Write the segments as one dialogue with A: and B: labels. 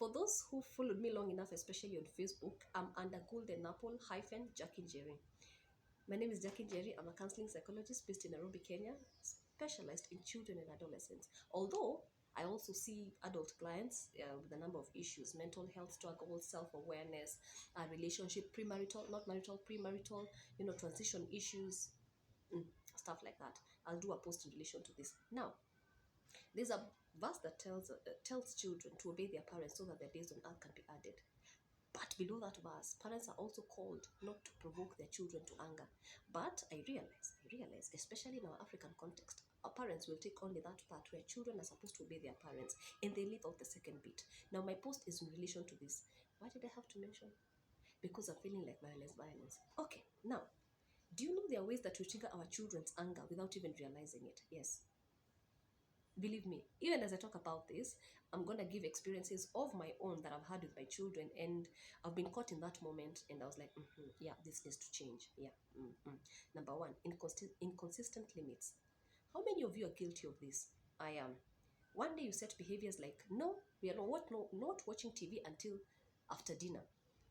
A: For those who followed me long enough, especially on Facebook, I'm under golden apple hyphen Jaquline Njeri. My name is Jaquline Njeri. I'm a counseling psychologist based in Nairobi, Kenya, specialized in children and adolescents. Although I also see adult clients with a number of issues: mental health struggles, self-awareness, relationship, premarital, not marital, premarital, transition issues, stuff like that. I'll do a post in relation to this. Now, there's a verse that tells children to obey their parents so that their days on earth can be added. But below that verse, parents are also called not to provoke their children to anger. But I realize, especially in our African context, our parents will take only that part where children are supposed to obey their parents and they leave out the second bit. Now, my post is in relation to this. Why did I have to mention? Because I'm feeling like violence. Okay, now, do you know there are ways that we trigger our children's anger without even realizing it? Yes. Believe me, even as I talk about this, I'm going to give experiences of my own that I've had with my children, and I've been caught in that moment, and I was like, yeah, this needs to change. Yeah. Number one, inconsistent limits. How many of you are guilty of this? I am. One day you set behaviors like, no, we are not watching TV until after dinner.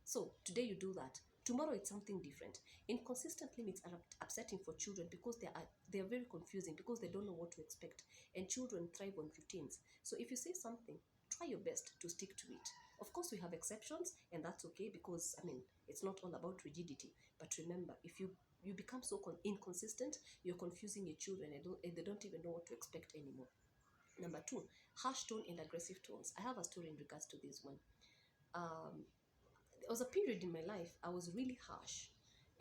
A: So today you do that. Tomorrow it's something different. Inconsistent limits are upsetting for children because they are very confusing, because they don't know what to expect. And children thrive on routines. So if you say something, try your best to stick to it. Of course, we have exceptions, and that's okay, because it's not all about rigidity. But remember, if you become so inconsistent, you're confusing your children, and they don't even know what to expect anymore. Number two, harsh tone and aggressive tones. I have a story in regards to this one. Um, there was a period in my life I was really harsh,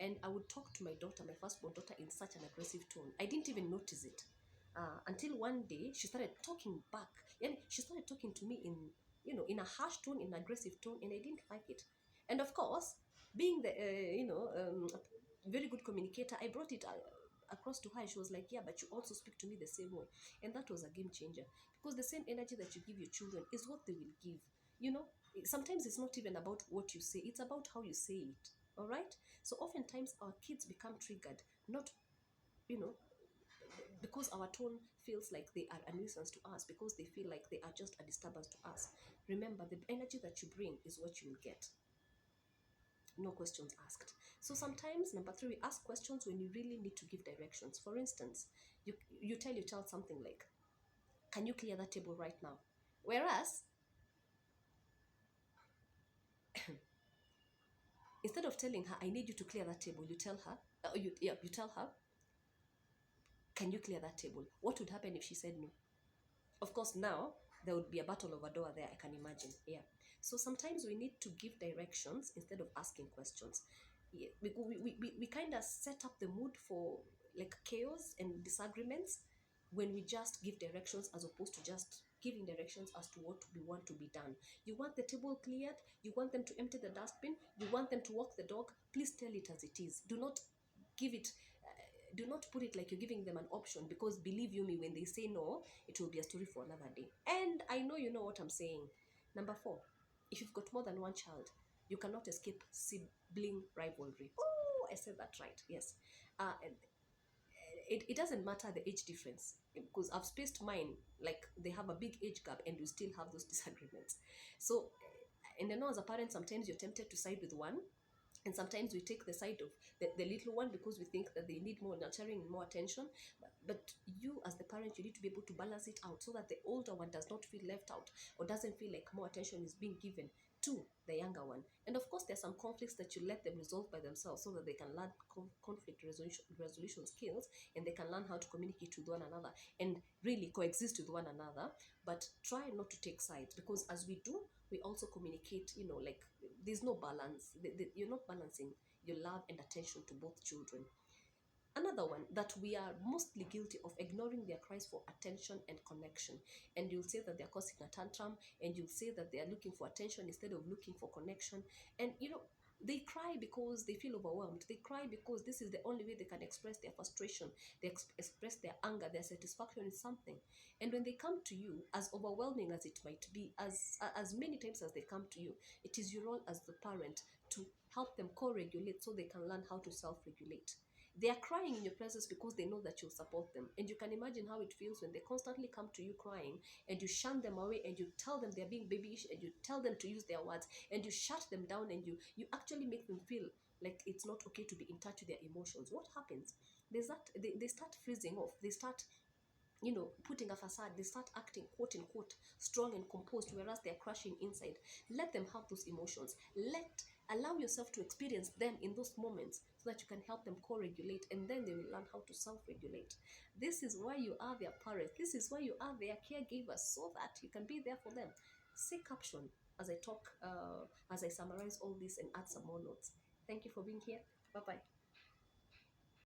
A: and I would talk to my daughter, my firstborn daughter, in such an aggressive tone. I didn't even notice it until one day she started talking back. And she started talking to me in a harsh tone, in an aggressive tone, and I didn't like it. And of course, being the very good communicator, I brought it across to her. She was like, "Yeah, but you also speak to me the same way," and that was a game changer, because the same energy that you give your children is what they will give. You know, sometimes it's not even about what you say, it's about how you say it. All right. So oftentimes our kids become triggered, not you know because our tone feels like they are a nuisance to us, because they feel like they are just a disturbance to us. Remember, the energy that you bring is what you will get. No questions asked. So sometimes, number three, we ask questions when you really need to give directions. For instance, you tell your child something like, "Can you clear that table right now?" Whereas, instead of telling her, "I need you to clear that table," you tell her, you tell her, "Can you clear that table?" What would happen if she said no? Of course, now there would be a battle of a door there, I can imagine. Yeah. So sometimes we need to give directions instead of asking questions. Yeah, we kind of set up the mood for like chaos and disagreements when we just give directions, as opposed to just giving directions as to what we want to be done. You want the table cleared, you want them to empty the dustbin, you want them to walk the dog. Please tell it as it is. Give it do not put it like you're giving them an option, because believe you me, when they say no, it will be a story for another day. And I know you know what I'm saying. Number four, if you've got more than one child, you cannot escape sibling rivalry. Oh, I said that right. Yes. And it doesn't matter the age difference, because I've spaced mine like they have a big age gap, and you still have those disagreements. So, and I know as a parent, sometimes you're tempted to side with one, and sometimes we take the side of the little one because we think that they need more nurturing and more attention. But you, as the parent, you need to be able to balance it out so that the older one does not feel left out, or doesn't feel like more attention is being given to the younger one. And of course, there's some conflicts that you let them resolve by themselves, so that they can learn conflict resolution skills, and they can learn how to communicate with one another and really coexist with one another. But try not to take sides, because as we do, we also communicate, like there's no balance. You're not balancing your love and attention to both children. Another one that we are mostly guilty of: ignoring their cries for attention and connection. And you'll say that they're causing a tantrum, and you'll say that they are looking for attention instead of looking for connection. And they cry because they feel overwhelmed. They cry because this is the only way they can express their frustration, express their anger, their satisfaction in something. And when they come to you, as overwhelming as it might be, as many times as they come to you, it is your role as the parent to help them co-regulate, so they can learn how to self-regulate. They are crying in your presence because they know that you'll support them. And you can imagine how it feels when they constantly come to you crying and you shun them away and you tell them they're being babyish and you tell them to use their words and you shut them down and you actually make them feel like it's not okay to be in touch with their emotions. What happens? They start freezing off. They start, putting a facade. They start acting, quote unquote, strong and composed, whereas they're crashing inside. Let them have those emotions. Allow yourself to experience them in those moments so that you can help them co-regulate, and then they will learn how to self-regulate. This is why you are their parents. This is why you are their caregivers, so that you can be there for them. See caption as I talk, as I summarize all this and add some more notes. Thank you for being here. Bye bye.